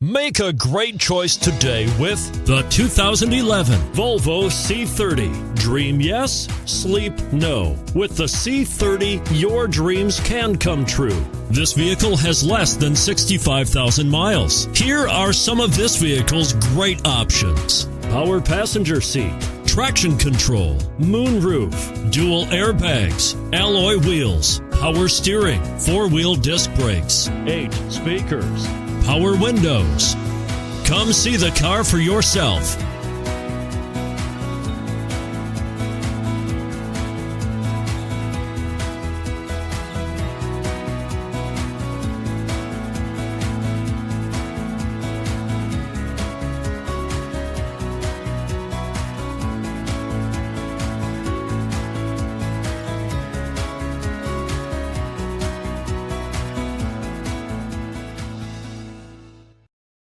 Make a great choice today with the 2011 Volvo C30. Dream yes, sleep no. With the C30, your dreams can come true. This vehicle has less than 65,000 miles. Here are some of this vehicle's great options: power passenger seat, traction control, moonroof, dual airbags, alloy wheels, power steering, four-wheel disc brakes, 8 speakers, power windows. Come see the car for yourself.